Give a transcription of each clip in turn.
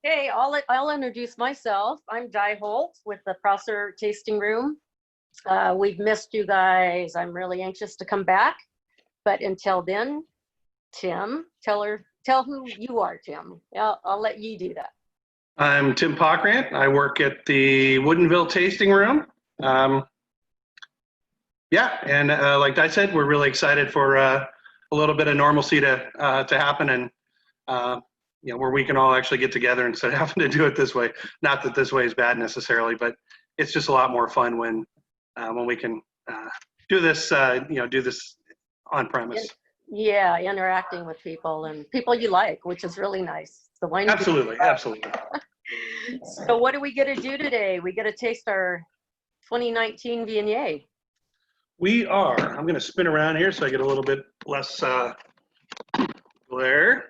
Okay, I'll introduce myself. I'm Di Holt with the Prosser Tasting Room. We've missed you guys. I'm really anxious to come back. But until then, Tim, tell who you are, Tim. I'll let you do that. I'm Tim Pockrant. I work at the Woodinville Tasting Room. Like I said, we're really excited for a little bit of normalcy to happen, and where we can all actually get together instead of having to do it this way. Not that this way is bad necessarily, but it's just a lot more fun when we can do this. Do this on premise. Yeah, interacting with people and people you like, which is really nice. The wine. Absolutely. So what do we get to do today? We get to taste our 2019 Viognier. We are. I'm going to spin around here so I get a little bit less glare.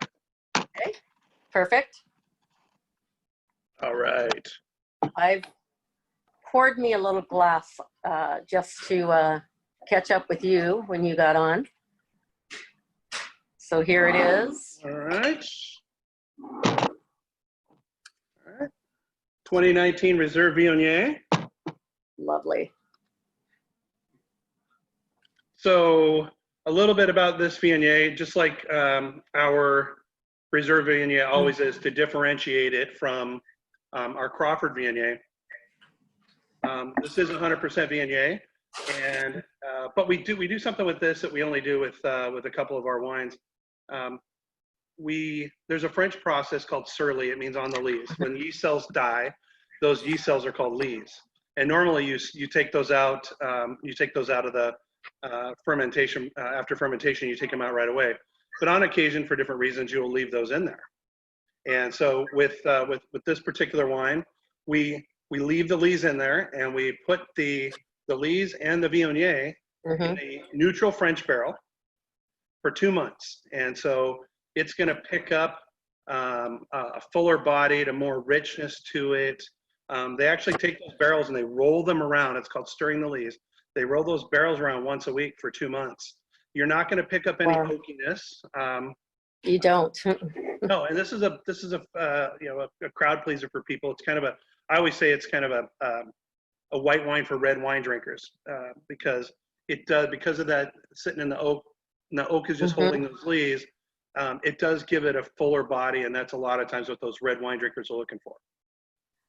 Okay, perfect. All right. I've poured me a little glass just to catch up with you when you got on. So here it is. All right. 2019 Reserve Viognier. Lovely. So a little bit about this Viognier, just like our Reserve Viognier always is, to differentiate it from our Crawford Viognier. This is 100% Viognier, and but we do something with this that we only do with a couple of our wines. There's a French process called surly. It means on the lees. When yeast cells die, those yeast cells are called lees. And normally you take those out. You take those out of the fermentation. After fermentation, you take them out right away. But on occasion, for different reasons, you will leave those in there. And so with this particular wine, we leave the lees in there, and we put the lees and the Viognier in a neutral French barrel for 2 months. And so it's going to pick up a fuller body, a more richness to it. They actually take those barrels and they roll them around. It's called stirring the lees. They roll those barrels around once a week for 2 months. You're not going to pick up any oakiness. You don't. No, and this is a crowd pleaser for people. It's kind of I always say it's kind of a white wine for red wine drinkers because of that sitting in the oak. And the oak is just holding those lees. It does give it a fuller body, and that's a lot of times what those red wine drinkers are looking for.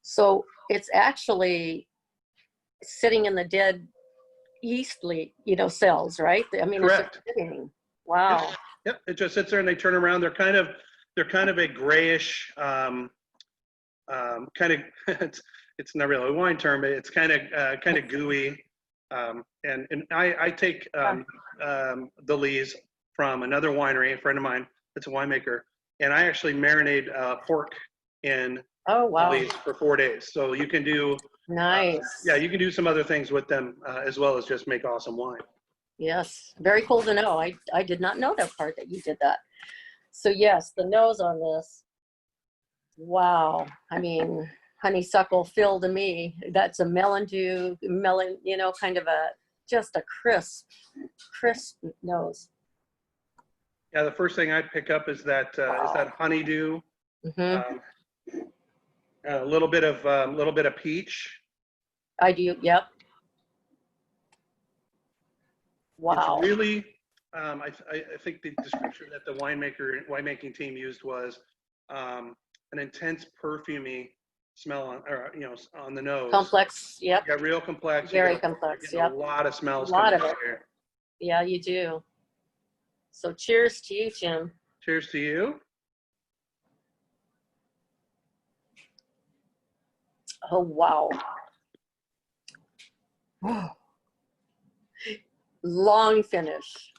So it's actually sitting in the dead yeast cells, right? I mean, correct. It's sitting. Wow. Yep. It just sits there and they turn around. They're kind of a grayish kind of. It's not really a wine term, but it's kind of gooey. And I take the lees from another winery, a friend of mine that's a winemaker, and I actually marinate pork in lees for 4 days. So you can do you can do some other things with them as well as just make awesome wine. Yes, very cool to know. I did not know that part, that you did that. So yes, the nose on this. Wow. I mean, honeysuckle fill to me. That's a melon, kind of just a crisp nose. Yeah, the first thing I pick up is that honeydew, a little bit of peach. I do. Yep. Wow. It's really, I think the description that the winemaking team used was an intense perfumey smell on the nose. Complex. Yep. Yeah, real complex. Very complex. Yep. A lot of smells. A lot of it. Here. Yeah, you do. So cheers to you, Jim. Cheers to you. Oh, wow. Long finish.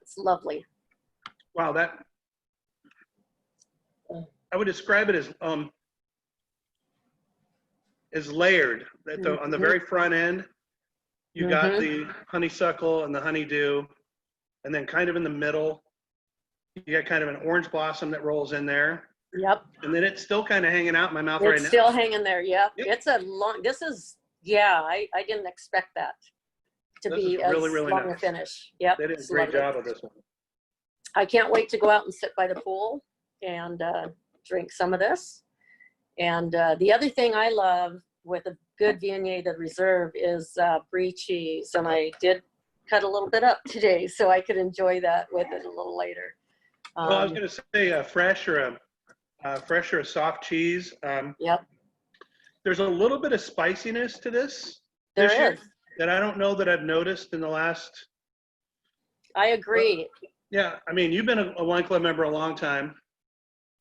It's lovely. Wow, I would describe it as layered. On the very front end, you got the honeysuckle and the honeydew, and then kind of in the middle, you got kind of an orange blossom that rolls in there. Yep. And then it's still kind of hanging out in my mouth right now. It's still hanging there. Yep. It's a long. This is I didn't expect that to be really, as really long nice. a finish. Yep. They did a great job of this one. I can't wait to go out and sit by the pool and drink some of this. And the other thing I love with a good Viognier de Reserve is brie cheese. And I did cut a little bit up today so I could enjoy that with it a little later. Well, I was going to say a fresh or a soft cheese. Yep, There's a little bit of spiciness to this there year is. that I don't know that I've noticed in the last. I agree. Yeah, I mean, you've been a wine club member a long time.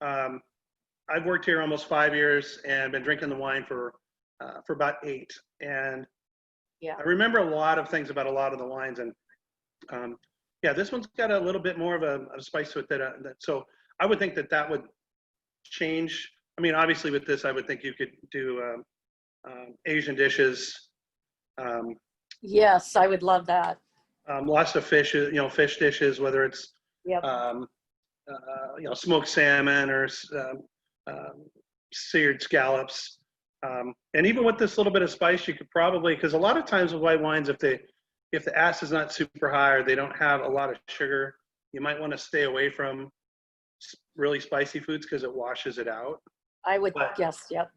I've worked here almost 5 years and been drinking the wine for about 8. And Yeah. I remember a lot of things about a lot of the wines. And yeah, this one's got a little bit more of a spice to it. So I would think that would change. I mean, obviously with this, I would think you could do Asian dishes. Yes, I would love that. Lots of fish, fish dishes, whether it's Yep. Smoked salmon or seared scallops. And even with this little bit of spice, you could probably, because a lot of times with white wines, if the acid is not super high or they don't have a lot of sugar, you might want to stay away from really spicy foods because it washes it out. I would But guess, yep.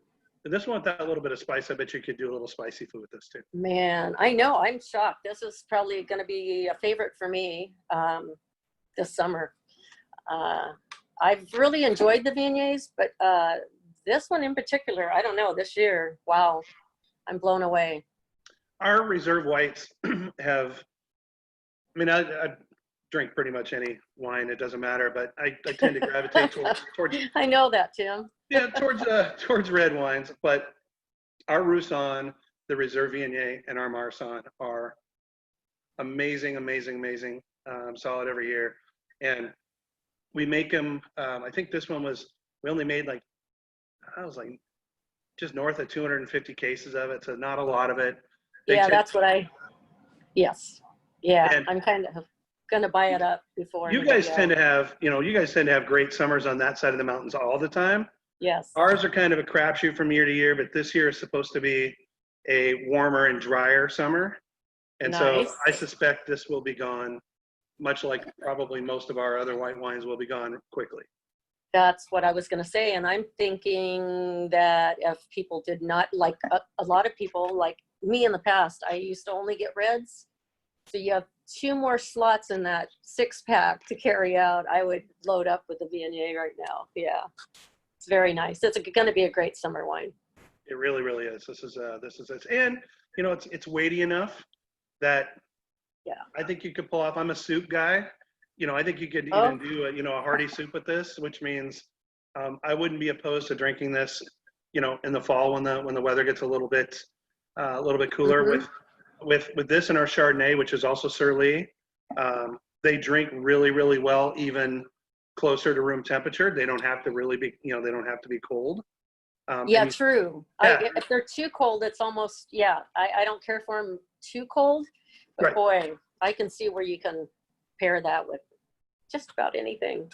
this one with that little bit of spice, I bet you could do a little spicy food with this too. Man, I know, I'm shocked. This is probably going to be a favorite for me this summer. I've really enjoyed the Viogniers, but this one in particular, I don't know, this year, wow, I'm blown away. Our reserve whites have, I mean, I drink pretty much any wine, it doesn't matter, but I tend to gravitate towards I know that, Tim. yeah, towards red wines. But our Roussanne, the Reserve Viognier, and our Marsanne are amazing, solid every year. And we make them, I think this one we only made just north of 250 cases of it, so not a lot of it. Yeah, that's what yes. Yeah, And I'm kind of going to buy it up before. you guys tend to have great summers on that side of the mountains all the time. Yes. Ours are kind of a crapshoot from year to year, but this year is supposed to be a warmer and drier summer. And Nice. so I suspect this will be gone, much like probably most of our other white wines will be gone quickly. That's what I was going to say. And I'm thinking that if people did not like, a lot of people like me in the past, I used to only get reds. So you have 2 more slots in that 6-pack to carry out. I would load up with the Viognier right now. Yeah, it's very nice. It's going to be a great summer wine. It really, really is. This is it. And it's weighty enough that I think you could pull off. I'm a soup guy. I think you could even do a hearty soup with this, which means I wouldn't be opposed to drinking this, in the fall when the weather gets a little bit cooler. Mm-hmm. With this and our Chardonnay, which is also Surly, they drink really, really well, even closer to room temperature. They don't have to really be, they don't have to be cold. Yeah, true. Yeah. If they're too cold, it's almost, I don't care for them too cold, but Right. boy, I can see where you can pair that with just about anything.